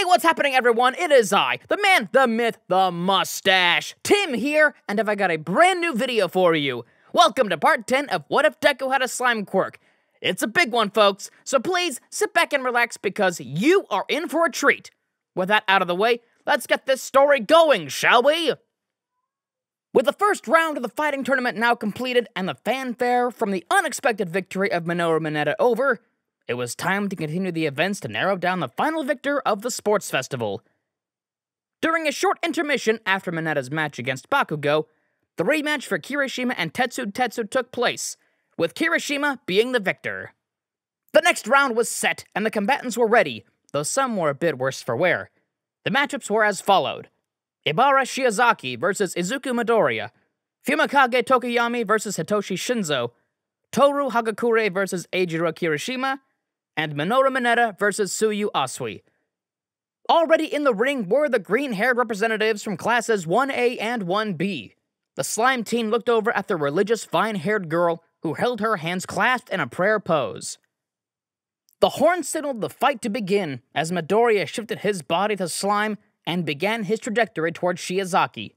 what's happening, everyone? It is I, the man, the myth, the mustache, Tim here, and I've got a brand new video for you. Welcome to part 10 of What If Deku Had a Slime Quirk. It's a big one, folks, so please sit back and relax because you are in for a treat. With that out of the way, let's get this story going, shall we? With the first round of the fighting tournament now completed and the fanfare from the unexpected victory of Minoru Mineta over, it was time to continue the events to narrow down the final victor of the sports festival. During a short intermission after Mineta's match against Bakugo, the rematch for Kirishima and Tetsu took place, with Kirishima being the victor. The next round was set, and the combatants were ready, though some were a bit worse for wear. The matchups were as followed: Ibara Shiozaki versus Izuku Midoriya, Fumikage Tokoyami versus Hitoshi Shinzo, Toru Hagakure versus Eijiro Kirishima, and Minoru Mineta versus Tsuyu Asui. Already in the ring were the green-haired representatives from classes 1A and 1B. The slime team looked over at the religious fine-haired girl who held her hands clasped in a prayer pose. The horn signaled the fight to begin as Midoriya shifted his body to slime and began his trajectory towards Shiozaki.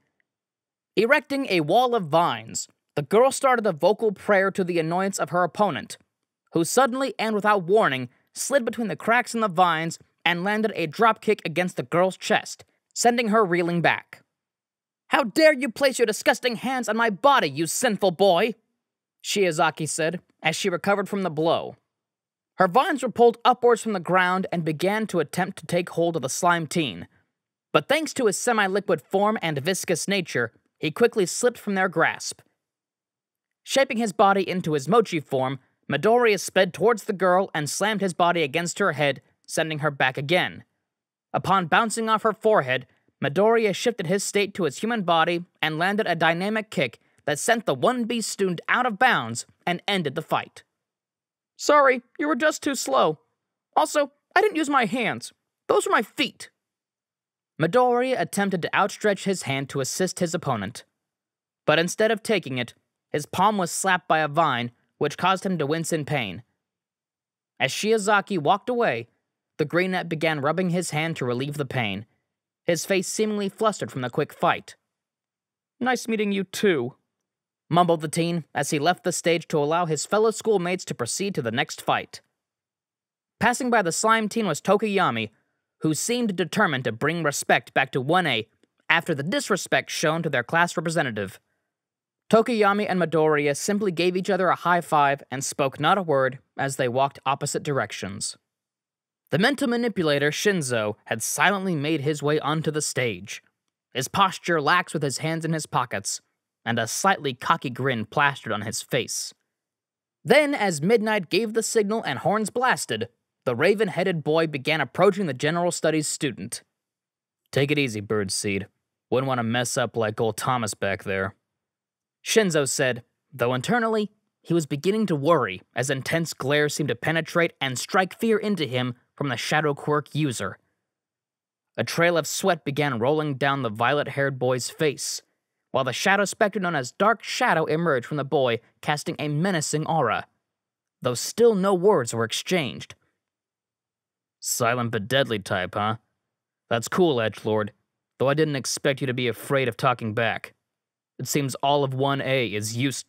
Erecting a wall of vines, the girl started a vocal prayer to the annoyance of her opponent, who suddenly and without warning slid between the cracks in the vines and landed a dropkick against the girl's chest, sending her reeling back. "How dare you place your disgusting hands on my body, you sinful boy!" Shiozaki said, as she recovered from the blow. Her vines were pulled upwards from the ground and began to attempt to take hold of the slime teen, but thanks to his semi-liquid form and viscous nature, he quickly slipped from their grasp. Shaping his body into his mochi form, Midoriya sped towards the girl and slammed his body against her head, sending her back again. Upon bouncing off her forehead, Midoriya shifted his state to his human body and landed a dynamic kick that sent the 1B student out of bounds and ended the fight. "Sorry, you were just too slow. Also, I didn't use my hands. Those were my feet." Midoriya attempted to outstretch his hand to assist his opponent, but instead of taking it, his palm was slapped by a vine, which caused him to wince in pain. As Shiozaki walked away, the greenette began rubbing his hand to relieve the pain, his face seemingly flustered from the quick fight. "Nice meeting you too," mumbled the teen as he left the stage to allow his fellow schoolmates to proceed to the next fight. Passing by the slime teen was Tokoyami, who seemed determined to bring respect back to 1A after the disrespect shown to their class representative. Tokoyami and Midoriya simply gave each other a high five and spoke not a word as they walked opposite directions. The mental manipulator Shinzo had silently made his way onto the stage, his posture lax with his hands in his pockets, and a slightly cocky grin plastered on his face. Then, as midnight gave the signal and horns blasted, the raven-headed boy began approaching the general studies student. "Take it easy, Birdseed. Wouldn't want to mess up like old Thomas back there," Shinzo said, though internally, he was beginning to worry as intense glare seemed to penetrate and strike fear into him from the Shadow Quirk user. A trail of sweat began rolling down the violet-haired boy's face, while the shadow specter known as Dark Shadow emerged from the boy, casting a menacing aura, though still no words were exchanged. "Silent but deadly type, huh? That's cool, Edgelord, though I didn't expect you to be afraid of talking back. It seems all of 1A is used..."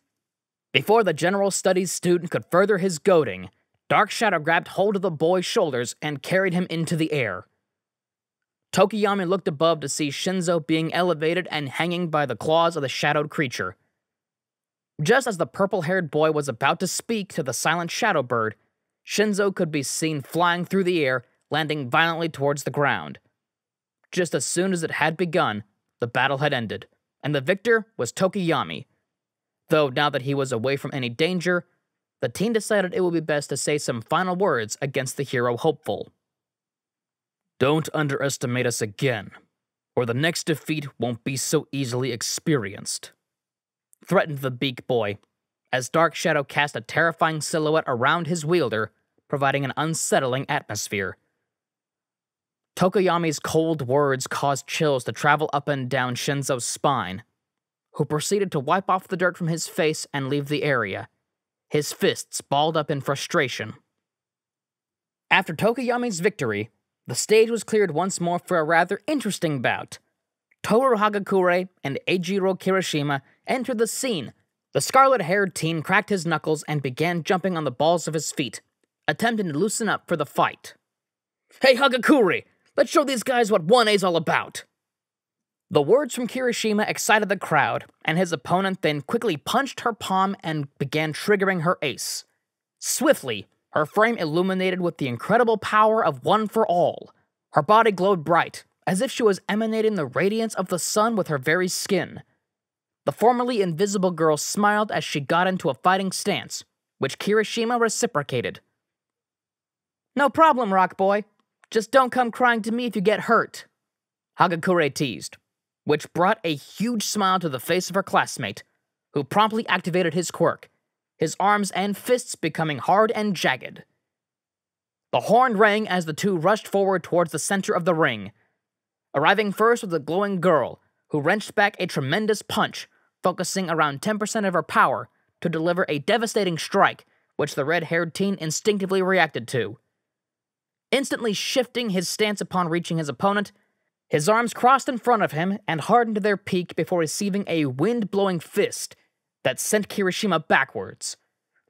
Before the general studies student could further his goading, Dark Shadow grabbed hold of the boy's shoulders and carried him into the air. Tokoyami looked above to see Shinzo being elevated and hanging by the claws of the shadowed creature. Just as the purple-haired boy was about to speak to the silent shadow bird, Shinzo could be seen flying through the air, landing violently towards the ground. Just as soon as it had begun, the battle had ended, and the victor was Tokoyami. Though now that he was away from any danger, the teen decided it would be best to say some final words against the hero hopeful. "Don't underestimate us again, or the next defeat won't be so easily experienced," threatened the Beak Boy, as Dark Shadow cast a terrifying silhouette around his wielder, providing an unsettling atmosphere. Tokoyami's cold words caused chills to travel up and down Shinzo's spine, who proceeded to wipe off the dirt from his face and leave the area, his fists balled up in frustration. After Tokoyami's victory, The stage was cleared once more for a rather interesting bout. Toru Hagakure and Eijiro Kirishima entered the scene. The scarlet-haired teen cracked his knuckles and began jumping on the balls of his feet, attempting to loosen up for the fight. "Hey, Hagakure! Let's show these guys what 1A's all about!" The words from Kirishima excited the crowd, and his opponent then quickly punched her palm and began triggering her ace. Swiftly, her frame illuminated with the incredible power of One for All. Her body glowed bright, as if she was emanating the radiance of the sun with her very skin. The formerly invisible girl smiled as she got into a fighting stance, which Kirishima reciprocated. "No problem, Rock Boy. Just don't come crying to me if you get hurt," Hagakure teased, which brought a huge smile to the face of her classmate, who promptly activated his quirk, his arms and fists becoming hard and jagged. The horn rang as the two rushed forward towards the center of the ring. Arriving first was the glowing girl, who wrenched back a tremendous punch, focusing around 10% of her power to deliver a devastating strike, which the red-haired teen instinctively reacted to. Instantly shifting his stance upon reaching his opponent, his arms crossed in front of him and hardened to their peak before receiving a wind-blowing fist that sent Kirishima backwards.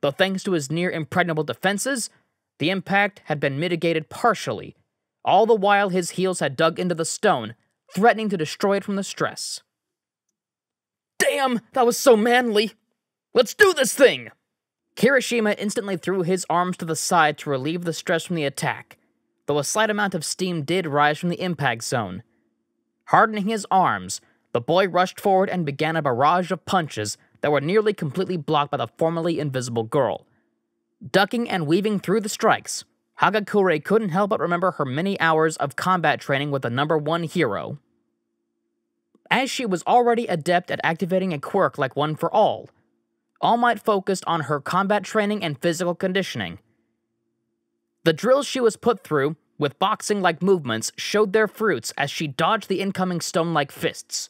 Though thanks to his near-impregnable defenses, the impact had been mitigated partially, all the while his heels had dug into the stone, threatening to destroy it from the stress. "Damn, that was so manly! Let's do this thing!" Kirishima instantly threw his arms to the side to relieve the stress from the attack, though a slight amount of steam did rise from the impact zone. Hardening his arms, the boy rushed forward and began a barrage of punches that were nearly completely blocked by the formerly invisible girl. Ducking and weaving through the strikes, Hagakure couldn't help but remember her many hours of combat training with the #1 hero. As she was already adept at activating a quirk like One for All Might focused on her combat training and physical conditioning. The drills she was put through, with boxing-like movements, showed their fruits as she dodged the incoming stone-like fists.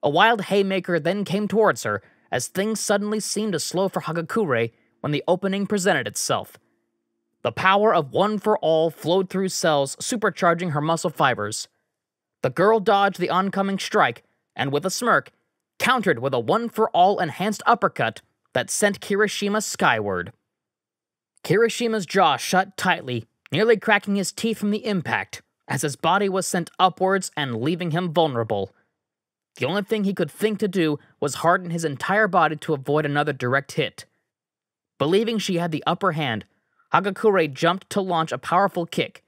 A wild haymaker then came towards her, as things suddenly seemed to slow for Hagakure when the opening presented itself. The power of One for All flowed through cells, supercharging her muscle fibers. The girl dodged the oncoming strike, and with a smirk, countered with a One for All enhanced uppercut that sent Kirishima skyward. Kirishima's jaw shut tightly, nearly cracking his teeth from the impact, as his body was sent upwards and leaving him vulnerable. The only thing he could think to do was harden his entire body to avoid another direct hit. Believing she had the upper hand, Hagakure jumped to launch a powerful kick,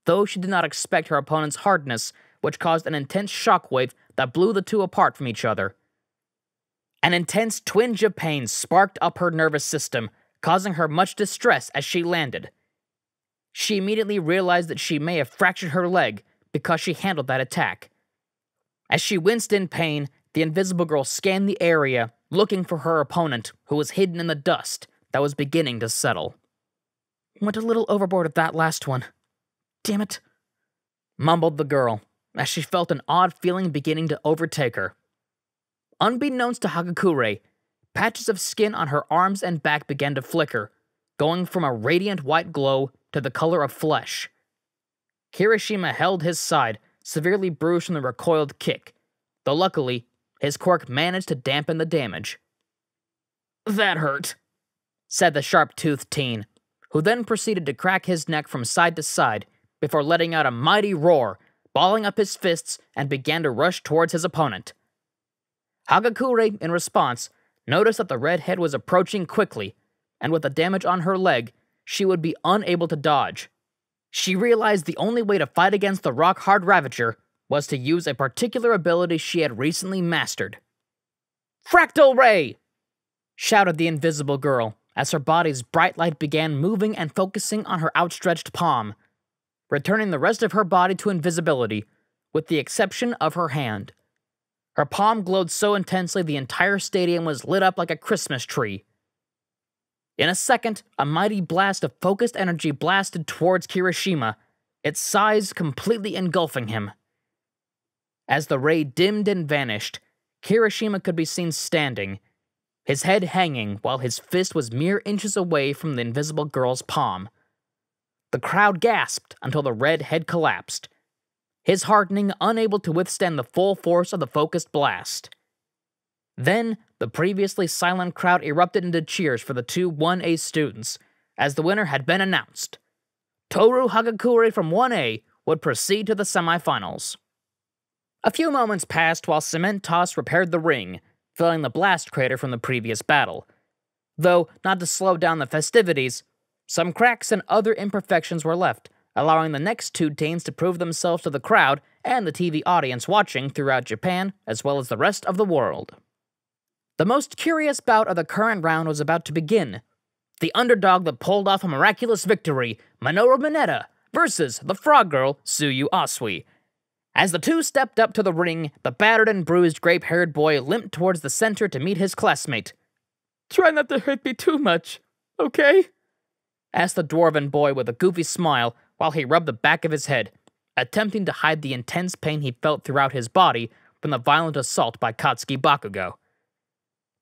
though she did not expect her opponent's hardness, which caused an intense shockwave that blew the two apart from each other. An intense twinge of pain sparked up her nervous system, causing her much distress as she landed. She immediately realized that she may have fractured her leg because she handled that attack. As she winced in pain, the invisible girl scanned the area, looking for her opponent, who was hidden in the dust that was beginning to settle. "Went a little overboard at that last one. Damn it," mumbled the girl, as she felt an odd feeling beginning to overtake her. Unbeknownst to Hagakure, patches of skin on her arms and back began to flicker, going from a radiant white glow to the color of flesh. Kirishima held his side, severely bruised from the recoiled kick, though luckily, his quirk managed to dampen the damage. "That hurt," said the sharp-toothed teen, who then proceeded to crack his neck from side to side before letting out a mighty roar, balling up his fists, and began to rush towards his opponent. Hagakure, in response, noticed that the redhead was approaching quickly, and with the damage on her leg, she would be unable to dodge. She realized the only way to fight against the rock-hard Ravager was to use a particular ability she had recently mastered. "Fractal Ray!" shouted the invisible girl, as her body's bright light began moving and focusing on her outstretched palm, returning the rest of her body to invisibility, with the exception of her hand. Her palm glowed so intensely the entire stadium was lit up like a Christmas tree. In a second, a mighty blast of focused energy blasted towards Kirishima, its size completely engulfing him. As the ray dimmed and vanished, Kirishima could be seen standing, his head hanging while his fist was mere inches away from the invisible girl's palm. The crowd gasped until the red head collapsed, his hardening unable to withstand the full force of the focused blast. Then, the previously silent crowd erupted into cheers for the two 1A students, as the winner had been announced. Toru Hagakure from 1A would proceed to the semifinals. A few moments passed while Cement Toss repaired the ring, filling the blast crater from the previous battle. Though, not to slow down the festivities, some cracks and other imperfections were left, allowing the next two teams to prove themselves to the crowd and the TV audience watching throughout Japan, as well as the rest of the world. The most curious bout of the current round was about to begin. The underdog that pulled off a miraculous victory, Minoru Mineta, versus the frog girl, Tsuyu Asui. As the two stepped up to the ring, the battered and bruised grape-haired boy limped towards the center to meet his classmate. "Try not to hurt me too much, okay?" asked the dwarven boy with a goofy smile while he rubbed the back of his head, attempting to hide the intense pain he felt throughout his body from the violent assault by Katsuki Bakugo.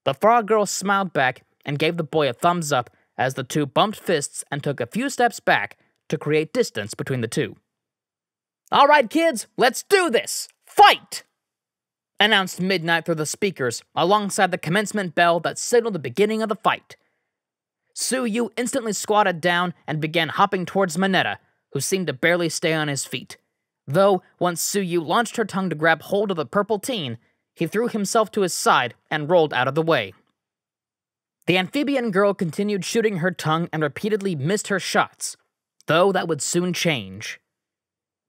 The frog girl smiled back and gave the boy a thumbs up as the two bumped fists and took a few steps back to create distance between the two. "All right, kids, let's do this! Fight!" announced Midnight through the speakers alongside the commencement bell that signaled the beginning of the fight. Tsuyu instantly squatted down and began hopping towards Mineta, who seemed to barely stay on his feet. Though, once Tsuyu launched her tongue to grab hold of the purple teen, he threw himself to his side and rolled out of the way. The amphibian girl continued shooting her tongue and repeatedly missed her shots, though that would soon change.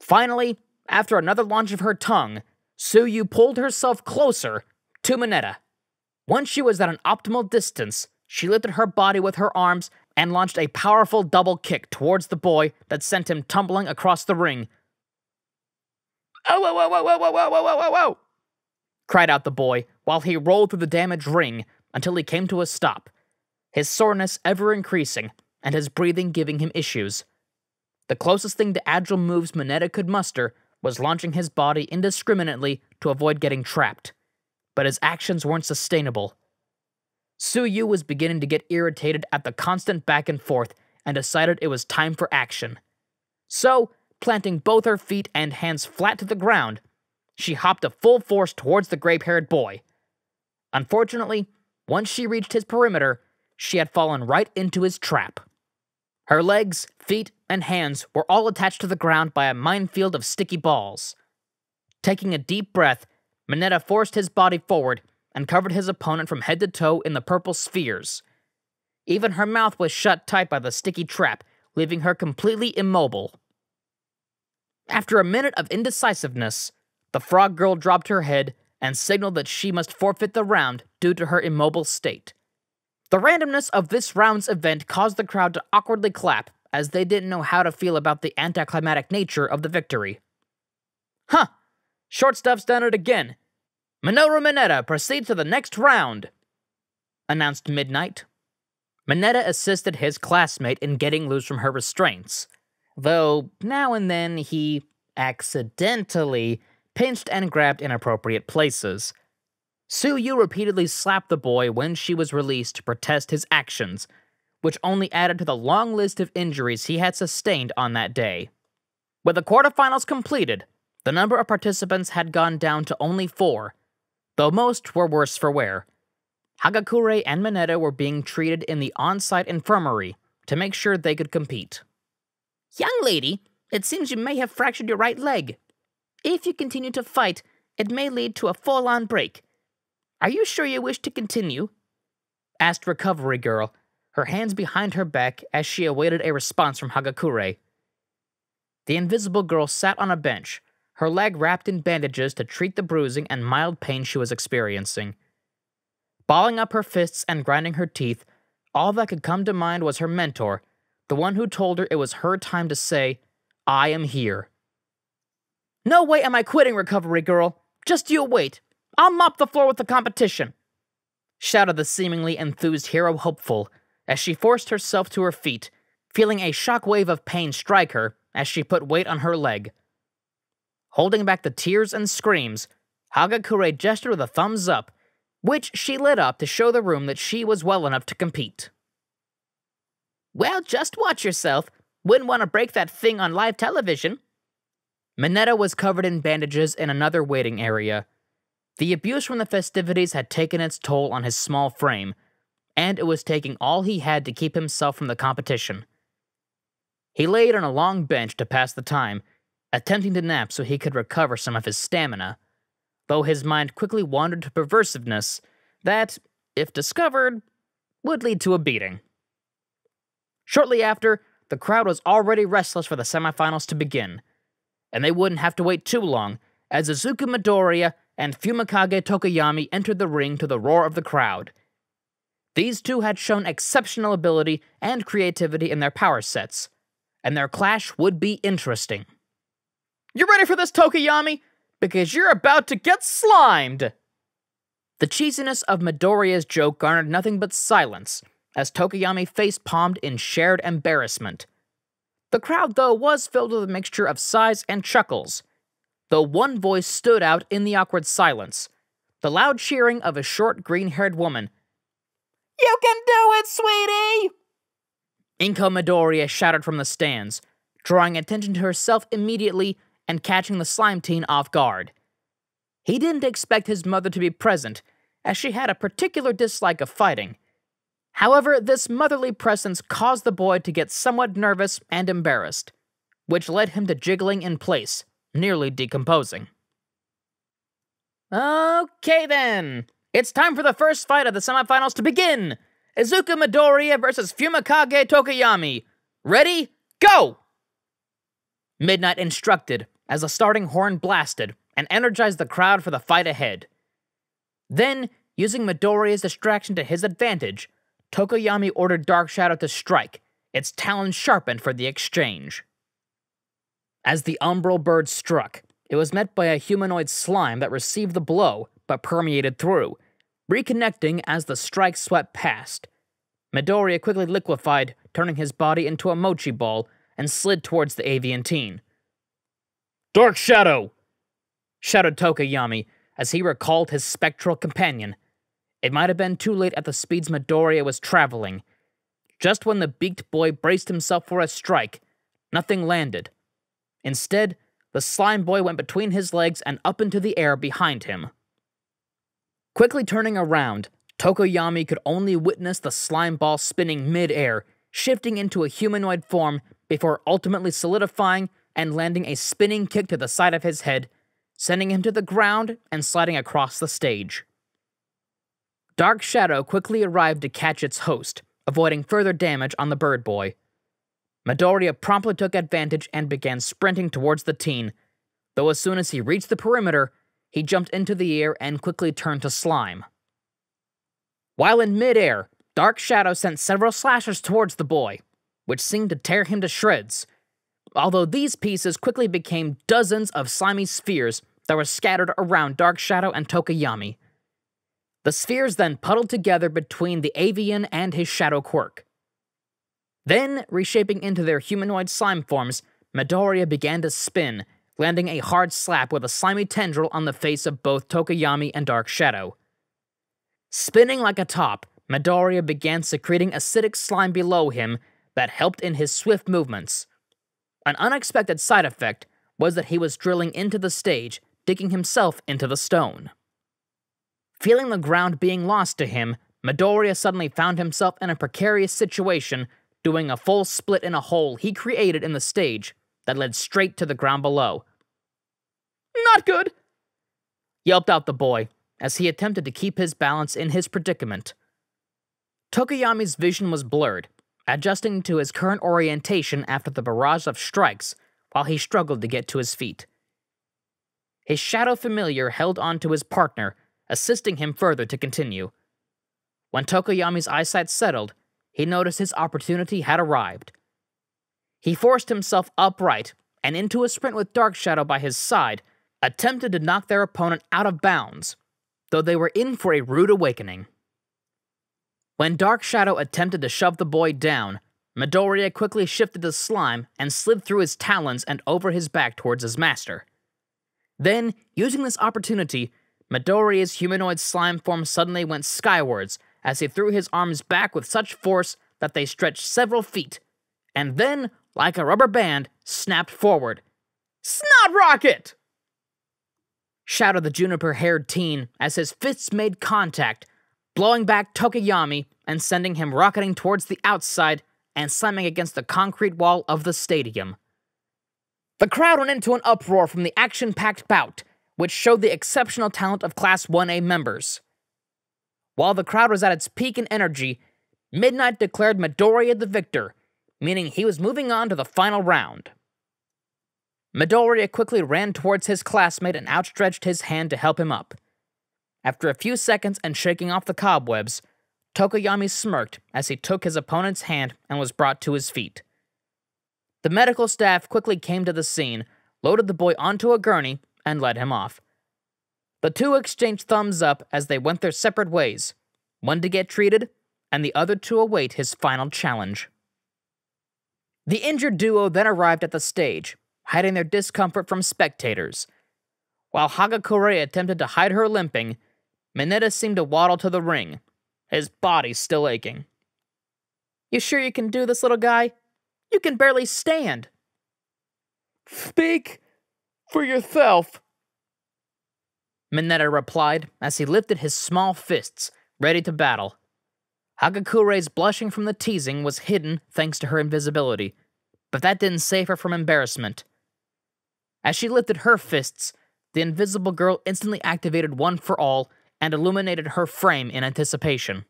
Finally, after another launch of her tongue, Tsuyu pulled herself closer to Mineta. Once she was at an optimal distance, she lifted her body with her arms and launched a powerful double kick towards the boy that sent him tumbling across the ring. "Oh, whoa, whoa, whoa, whoa, whoa, whoa, whoa, whoa, whoa!" cried out the boy while he rolled through the damaged ring until he came to a stop, his soreness ever increasing and his breathing giving him issues. The closest thing to agile moves Mineta could muster was launching his body indiscriminately to avoid getting trapped, but his actions weren't sustainable. Tsuyu was beginning to get irritated at the constant back and forth and decided it was time for action. So, planting both her feet and hands flat to the ground, she hopped at full force towards the grape-haired boy. Unfortunately, once she reached his perimeter, she had fallen right into his trap. Her legs, feet, and hands were all attached to the ground by a minefield of sticky balls. Taking a deep breath, Mineta forced his body forward and covered his opponent from head to toe in the purple spheres. Even her mouth was shut tight by the sticky trap, leaving her completely immobile. After a minute of indecisiveness, the frog girl dropped her head and signaled that she must forfeit the round due to her immobile state. The randomness of this round's event caused the crowd to awkwardly clap, as they didn't know how to feel about the anticlimactic nature of the victory. "Huh, short stuff's done it again. Minoru Mineta proceeds to the next round," announced Midnight. Mineta assisted his classmate in getting loose from her restraints, though now and then he accidentally pinched and grabbed inappropriate places. Tsuyu repeatedly slapped the boy when she was released to protest his actions, which only added to the long list of injuries he had sustained on that day. With the quarterfinals completed, the number of participants had gone down to only 4, though most were worse for wear. Hagakure and Mineta were being treated in the on-site infirmary to make sure they could compete. "Young lady, it seems you may have fractured your right leg. If you continue to fight, it may lead to a full-on break. Are you sure you wish to continue?" asked Recovery Girl, her hands behind her back as she awaited a response from Hagakure. The invisible girl sat on a bench, her leg wrapped in bandages to treat the bruising and mild pain she was experiencing. Balling up her fists and grinding her teeth, all that could come to mind was her mentor, the one who told her it was her time to say, "I am here." "No way am I quitting, Recovery Girl. Just you wait. I'll mop the floor with the competition," shouted the seemingly enthused hero hopeful as she forced herself to her feet, feeling a shockwave of pain strike her as she put weight on her leg. Holding back the tears and screams, Hagakure gestured with a thumbs up, which she lit up to show the room that she was well enough to compete. "Well, just watch yourself. Wouldn't want to break that thing on live television. Mineta was covered in bandages in another waiting area. The abuse from the festivities had taken its toll on his small frame, and it was taking all he had to keep himself from the competition. He laid on a long bench to pass the time, attempting to nap so he could recover some of his stamina, though his mind quickly wandered to perversiveness that, if discovered, would lead to a beating. Shortly after, the crowd was already restless for the semifinals to begin, and they wouldn't have to wait too long as Izuku Midoriya and Fumikage Tokoyami entered the ring to the roar of the crowd. These two had shown exceptional ability and creativity in their power sets, and their clash would be interesting. You ready for this, Tokoyami? Because you're about to get slimed! The cheesiness of Midoriya's joke garnered nothing but silence, as Tokoyami face-palmed in shared embarrassment. The crowd, though, was filled with a mixture of sighs and chuckles, though one voice stood out in the awkward silence, the loud cheering of a short, green-haired woman. You can do it, sweetie! Inko Midoriya shouted from the stands, drawing attention to herself immediately and catching the slime teen off guard. He didn't expect his mother to be present, as she had a particular dislike of fighting. However, this motherly presence caused the boy to get somewhat nervous and embarrassed, which led him to jiggling in place, nearly decomposing. Okay then, it's time for the first fight of the semifinals to begin! Izuku Midoriya versus Fumikage Tokoyami. Ready? Go! Midnight instructed as a starting horn blasted and energized the crowd for the fight ahead. Then, using Midoriya's distraction to his advantage, Tokoyami ordered Dark Shadow to strike, its talons sharpened for the exchange. As the umbral bird struck, it was met by a humanoid slime that received the blow, but permeated through, reconnecting as the strike swept past. Midoriya quickly liquefied, turning his body into a mochi ball, and slid towards the avian teen. Dark Shadow! Shouted Tokoyami, as he recalled his spectral companion. It might have been too late at the speeds Midoriya was traveling. Just when the beaked boy braced himself for a strike, nothing landed. Instead, the slime boy went between his legs and up into the air behind him. Quickly turning around, Tokoyami could only witness the slime ball spinning mid-air, shifting into a humanoid form before ultimately solidifying and landing a spinning kick to the side of his head, sending him to the ground and sliding across the stage. Dark Shadow quickly arrived to catch its host, avoiding further damage on the bird boy. Midoriya promptly took advantage and began sprinting towards the teen, though as soon as he reached the perimeter, he jumped into the air and quickly turned to slime. While in mid-air, Dark Shadow sent several slashes towards the boy, which seemed to tear him to shreds, although these pieces quickly became dozens of slimy spheres that were scattered around Dark Shadow and Tokoyami. The spheres then puddled together between the avian and his shadow quirk. Then, reshaping into their humanoid slime forms, Midoriya began to spin, landing a hard slap with a slimy tendril on the face of both Tokoyami and Dark Shadow. Spinning like a top, Midoriya began secreting acidic slime below him that helped in his swift movements. An unexpected side effect was that he was drilling into the stage, digging himself into the stone. Feeling the ground being lost to him, Midoriya suddenly found himself in a precarious situation, doing a full split in a hole he created in the stage that led straight to the ground below. Not good! Yelped out the boy, as he attempted to keep his balance in his predicament. Tokoyami's vision was blurred, adjusting to his current orientation after the barrage of strikes while he struggled to get to his feet. His shadow familiar held on to his partner, assisting him further to continue. When Tokoyami's eyesight settled, he noticed his opportunity had arrived. He forced himself upright and into a sprint with Dark Shadow by his side, attempted to knock their opponent out of bounds, though they were in for a rude awakening. When Dark Shadow attempted to shove the boy down, Midoriya quickly shifted the slime and slid through his talons and over his back towards his master. Then, using this opportunity, Midoriya's humanoid slime form suddenly went skywards as he threw his arms back with such force that they stretched several feet, and then like a rubber band, snapped forward. "Snot Rocket!" shouted the juniper-haired teen as his fists made contact, blowing back Tokoyami and sending him rocketing towards the outside and slamming against the concrete wall of the stadium. The crowd went into an uproar from the action-packed bout, which showed the exceptional talent of Class 1A members. While the crowd was at its peak in energy, Midnight declared Midoriya the victor, meaning he was moving on to the final round. Midoriya quickly ran towards his classmate and outstretched his hand to help him up. After a few seconds and shaking off the cobwebs, Tokoyami smirked as he took his opponent's hand and was brought to his feet. The medical staff quickly came to the scene, loaded the boy onto a gurney, and led him off. The two exchanged thumbs up as they went their separate ways, one to get treated, and the other to await his final challenge. The injured duo then arrived at the stage, hiding their discomfort from spectators. While Hagakure attempted to hide her limping, Mineta seemed to waddle to the ring, his body still aching. "You sure you can do this, little guy? You can barely stand." "Speak for yourself," Mineta replied as he lifted his small fists, ready to battle. Hagakure's blushing from the teasing was hidden thanks to her invisibility, but that didn't save her from embarrassment. As she lifted her fists, the invisible girl instantly activated One for All and illuminated her frame in anticipation.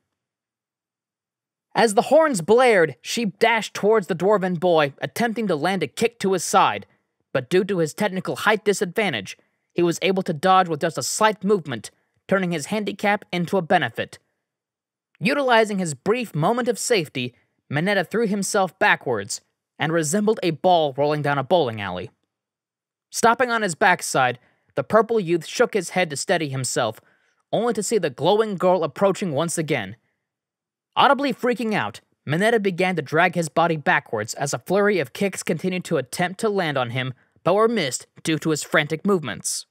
As the horns blared, she dashed towards the dwarven boy, attempting to land a kick to his side, but due to his technical height disadvantage, he was able to dodge with just a slight movement, turning his handicap into a benefit. Utilizing his brief moment of safety, Mineta threw himself backwards and resembled a ball rolling down a bowling alley. Stopping on his backside, the purple youth shook his head to steady himself, only to see the glowing girl approaching once again. Audibly freaking out, Mineta began to drag his body backwards as a flurry of kicks continued to attempt to land on him, but were missed due to his frantic movements.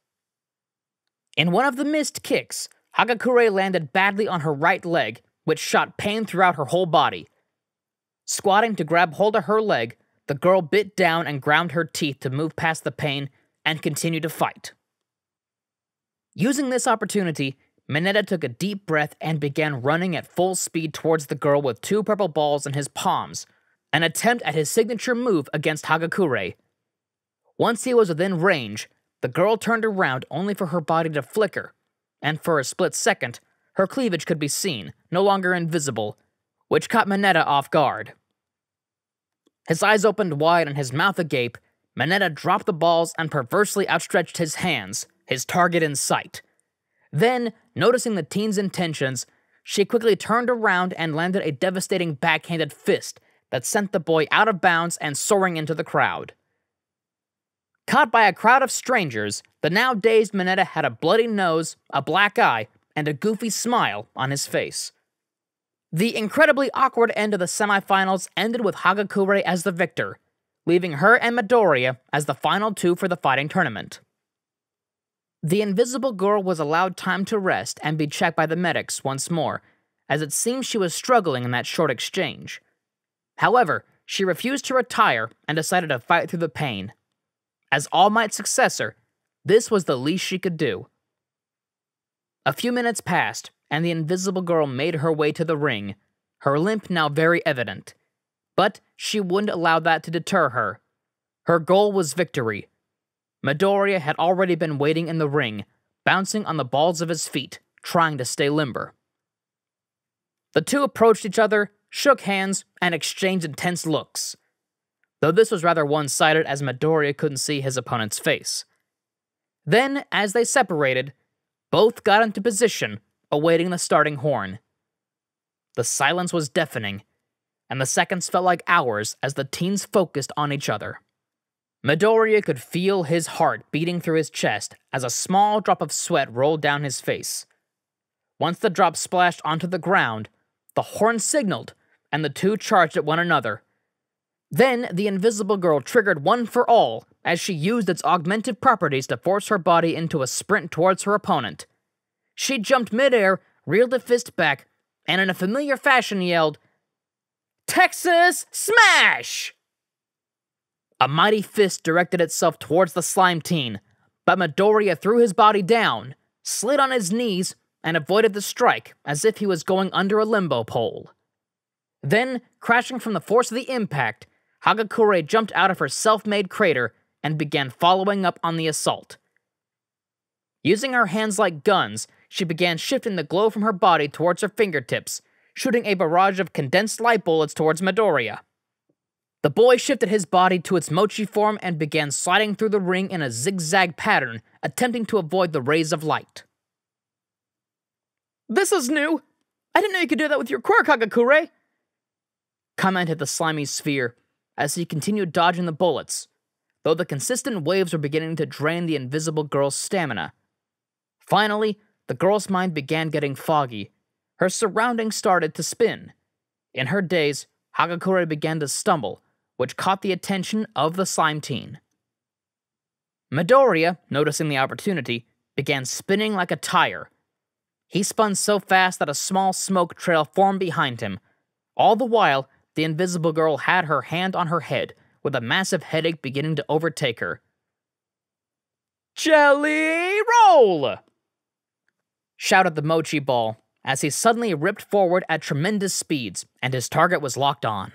In one of the missed kicks, Hagakure landed badly on her right leg, which shot pain throughout her whole body. Squatting to grab hold of her leg, the girl bit down and ground her teeth to move past the pain and continue to fight. Using this opportunity, Mineta took a deep breath and began running at full speed towards the girl with two purple balls in his palms, an attempt at his signature move against Hagakure. Once he was within range, the girl turned around only for her body to flicker, and for a split second, her cleavage could be seen, no longer invisible, which caught Mineta off guard. His eyes opened wide and his mouth agape, Mineta dropped the balls and perversely outstretched his hands, his target in sight. Then, noticing the teen's intentions, she quickly turned around and landed a devastating backhanded fist that sent the boy out of bounds and soaring into the crowd. Caught by a crowd of strangers, the now dazed Mineta had a bloody nose, a black eye, and a goofy smile on his face. The incredibly awkward end of the semifinals ended with Hagakure as the victor, leaving her and Midoriya as the final two for the fighting tournament. The invisible girl was allowed time to rest and be checked by the medics once more, as it seemed she was struggling in that short exchange. However, she refused to retire and decided to fight through the pain. As All Might's successor, this was the least she could do. A few minutes passed, and the invisible girl made her way to the ring, her limp now very evident. But she wouldn't allow that to deter her. Her goal was victory. Midoriya had already been waiting in the ring, bouncing on the balls of his feet, trying to stay limber. The two approached each other, shook hands, and exchanged intense looks, though this was rather one-sided as Midoriya couldn't see his opponent's face. Then, as they separated, both got into position, awaiting the starting horn. The silence was deafening, and the seconds felt like hours as the teens focused on each other. Midoriya could feel his heart beating through his chest as a small drop of sweat rolled down his face. Once the drop splashed onto the ground, the horn signaled, and the two charged at one another. Then, the invisible girl triggered One for All as she used its augmented properties to force her body into a sprint towards her opponent. She jumped midair, reeled a fist back, and in a familiar fashion yelled, "Texas Smash!" A mighty fist directed itself towards the slime teen, but Midoriya threw his body down, slid on his knees, and avoided the strike as if he was going under a limbo pole. Then, crashing from the force of the impact, Hagakure jumped out of her self-made crater and began following up on the assault. Using her hands like guns, she began shifting the glow from her body towards her fingertips, shooting a barrage of condensed light bullets towards Midoriya. The boy shifted his body to its mochi form and began sliding through the ring in a zigzag pattern, attempting to avoid the rays of light. "This is new! I didn't know you could do that with your quirk, Hagakure!" commented the slimy sphere as he continued dodging the bullets, though the consistent waves were beginning to drain the invisible girl's stamina. Finally, the girl's mind began getting foggy. Her surroundings started to spin. In her daze, Hagakure began to stumble, which caught the attention of the slime teen. Midoriya, noticing the opportunity, began spinning like a tire. He spun so fast that a small smoke trail formed behind him. All the while, the invisible girl had her hand on her head, with a massive headache beginning to overtake her. "Jelly roll!" shouted the mochi ball, as he suddenly ripped forward at tremendous speeds, and his target was locked on.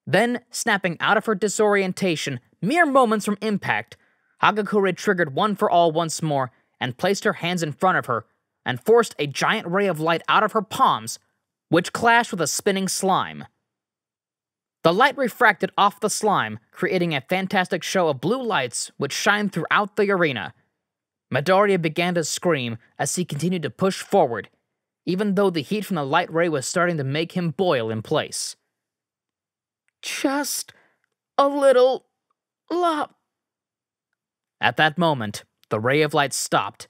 Then, snapping out of her disorientation mere moments from impact, Hagakure triggered One for All once more and placed her hands in front of her and forced a giant ray of light out of her palms, which clashed with a spinning slime. The light refracted off the slime, creating a fantastic show of blue lights which shined throughout the arena. Midoriya began to scream as he continued to push forward, even though the heat from the light ray was starting to make him boil in place. "Just a little lop." At that moment, the ray of light stopped,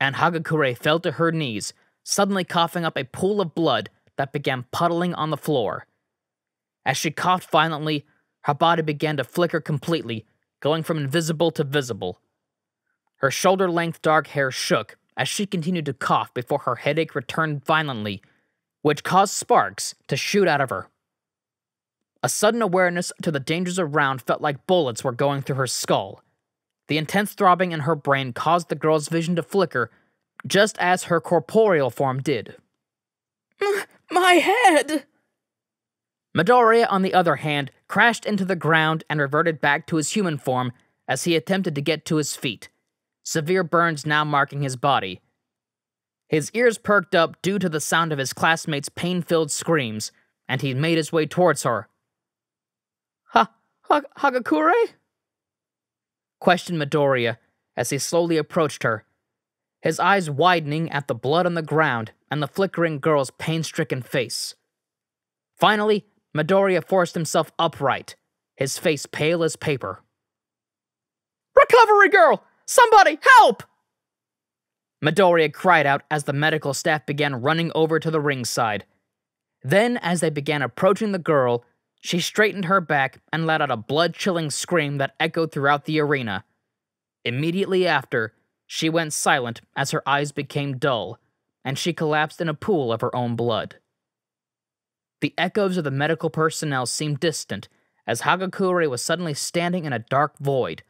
and Hagakure fell to her knees, suddenly coughing up a pool of blood that began puddling on the floor. As she coughed violently, her body began to flicker completely, going from invisible to visible. Her shoulder-length dark hair shook as she continued to cough before her headache returned violently, which caused sparks to shoot out of her. A sudden awareness to the dangers around felt like bullets were going through her skull. The intense throbbing in her brain caused the girl's vision to flicker, just as her corporeal form did. "My head!" Midoriya, on the other hand, crashed into the ground and reverted back to his human form as he attempted to get to his feet, severe burns now marking his body. His ears perked up due to the sound of his classmates' pain-filled screams, and he made his way towards her. Hagakure?" questioned Midoriya as he slowly approached her, his eyes widening at the blood on the ground and the flickering girl's pain-stricken face. Finally, Midoriya forced himself upright, his face pale as paper. "Recovery girl! Somebody help!" Midoriya cried out as the medical staff began running over to the ringside. Then, as they began approaching the girl, she straightened her back and let out a blood-chilling scream that echoed throughout the arena. Immediately after, she went silent as her eyes became dull, and she collapsed in a pool of her own blood. The echoes of the medical personnel seemed distant, as Hagakure was suddenly standing in a dark void,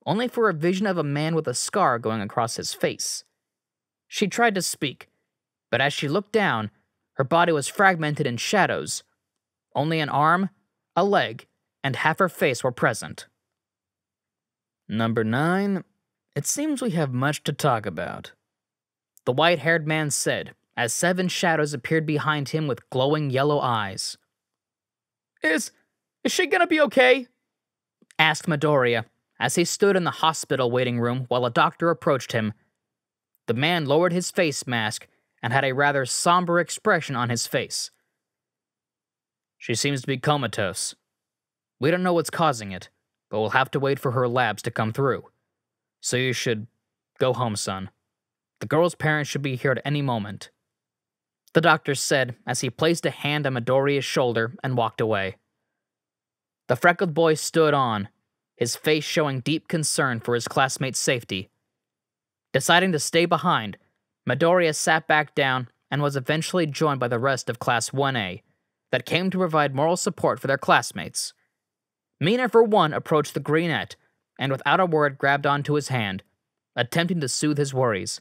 only for a vision of a man with a scar going across his face. She tried to speak, but as she looked down, her body was fragmented in shadows. Only an arm, a leg, and half her face were present. "Number 9, it seems we have much to talk about," the white-haired man said, as 7 shadows appeared behind him with glowing yellow eyes. Is she gonna be okay?" asked Midoriya, as he stood in the hospital waiting room while a doctor approached him. The man lowered his face mask and had a rather somber expression on his face. "She seems to be comatose. We don't know what's causing it, but we'll have to wait for her labs to come through. So you should go home, son. The girl's parents should be here at any moment," the doctor said as he placed a hand on Midoriya's shoulder and walked away. The freckled boy stood on, his face showing deep concern for his classmates' safety. Deciding to stay behind, Midoriya sat back down and was eventually joined by the rest of Class 1A, that came to provide moral support for their classmates. Mina, for one, approached the greenette, and without a word grabbed onto his hand, attempting to soothe his worries.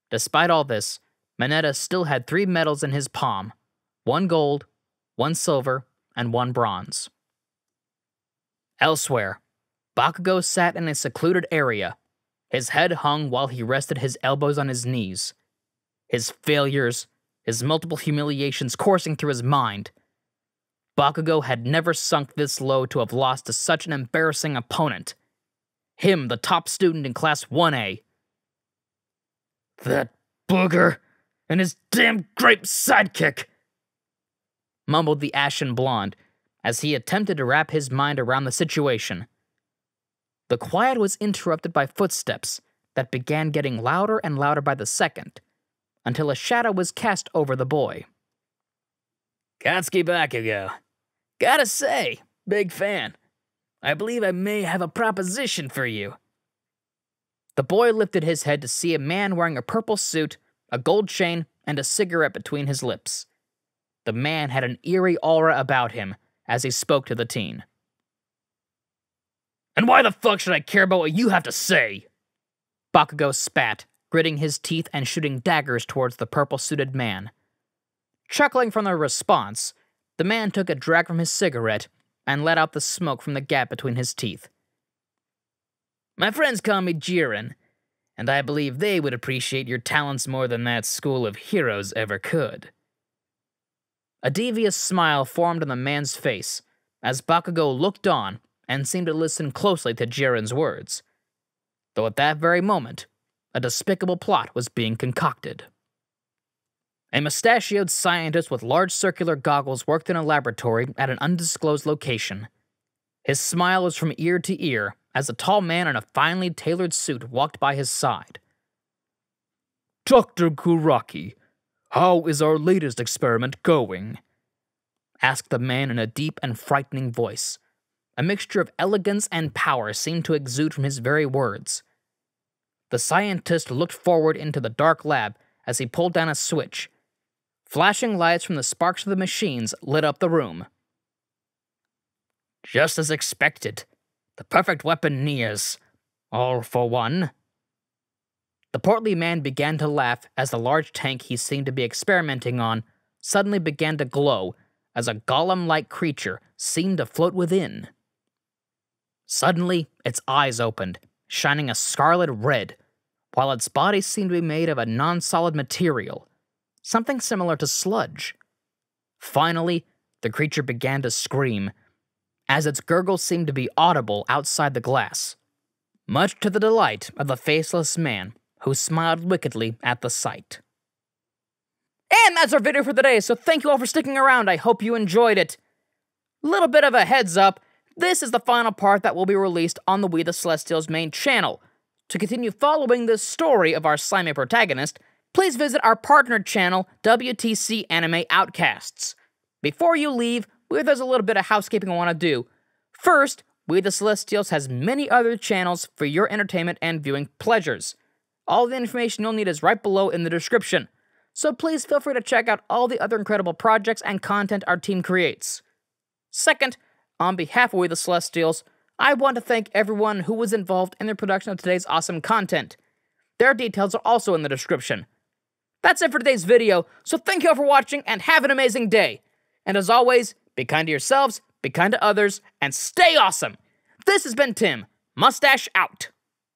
Despite all this, Mineta still had 3 medals in his palm, 1 gold, 1 silver, and 1 bronze. Elsewhere, Bakugo sat in a secluded area, his head hung while he rested his elbows on his knees. His failures, his multiple humiliations coursing through his mind. Bakugo had never sunk this low to have lost to such an embarrassing opponent. Him, the top student in Class 1A. "That booger and his damn grape sidekick," mumbled the ashen blonde as he attempted to wrap his mind around the situation. The quiet was interrupted by footsteps that began getting louder and louder by the second, until a shadow was cast over the boy. "Katsuki Bakugo. Gotta say, big fan. I believe I may have a proposition for you." The boy lifted his head to see a man wearing a purple suit, a gold chain, and a cigarette between his lips. The man had an eerie aura about him as he spoke to the teen. "And why the fuck should I care about what you have to say?" Bakugo spat, gritting his teeth and shooting daggers towards the purple-suited man. Chuckling from their response, the man took a drag from his cigarette and let out the smoke from the gap between his teeth. "My friends call me Jiren, and I believe they would appreciate your talents more than that school of heroes ever could." A devious smile formed on the man's face as Bakugo looked on and seemed to listen closely to Jiren's words, though at that very moment, a despicable plot was being concocted. A mustachioed scientist with large circular goggles worked in a laboratory at an undisclosed location. His smile was from ear to ear as a tall man in a finely tailored suit walked by his side. "Dr. Kuraki, how is our latest experiment going?" asked the man in a deep and frightening voice. A mixture of elegance and power seemed to exude from his very words. The scientist looked forward into the dark lab as he pulled down a switch. Flashing lights from the sparks of the machines lit up the room. "Just as expected. The perfect weapon nears. All for one." The portly man began to laugh as the large tank he seemed to be experimenting on suddenly began to glow as a golem-like creature seemed to float within. Suddenly, its eyes opened, shining a scarlet red, while its body seemed to be made of a non-solid material, something similar to sludge. Finally, the creature began to scream, as its gurgles seemed to be audible outside the glass, much to the delight of the faceless man, who smiled wickedly at the sight. And that's our video for today, so thank you all for sticking around. I hope you enjoyed it. Little bit of a heads up, this is the final part that will be released on the We the Celestials main channel. To continue following the story of our slimy protagonist, please visit our partnered channel, WTC Anime Outcasts. Before you leave, there's a little bit of housekeeping I want to do. First, We the Celestials has many other channels for your entertainment and viewing pleasures. All the information you'll need is right below in the description, so please feel free to check out all the other incredible projects and content our team creates. Second, on behalf of We the Celestials, I want to thank everyone who was involved in the production of today's awesome content. Their details are also in the description. That's it for today's video, so thank you all for watching and have an amazing day. And as always, be kind to yourselves, be kind to others, and stay awesome. This has been Tim, Mustache out.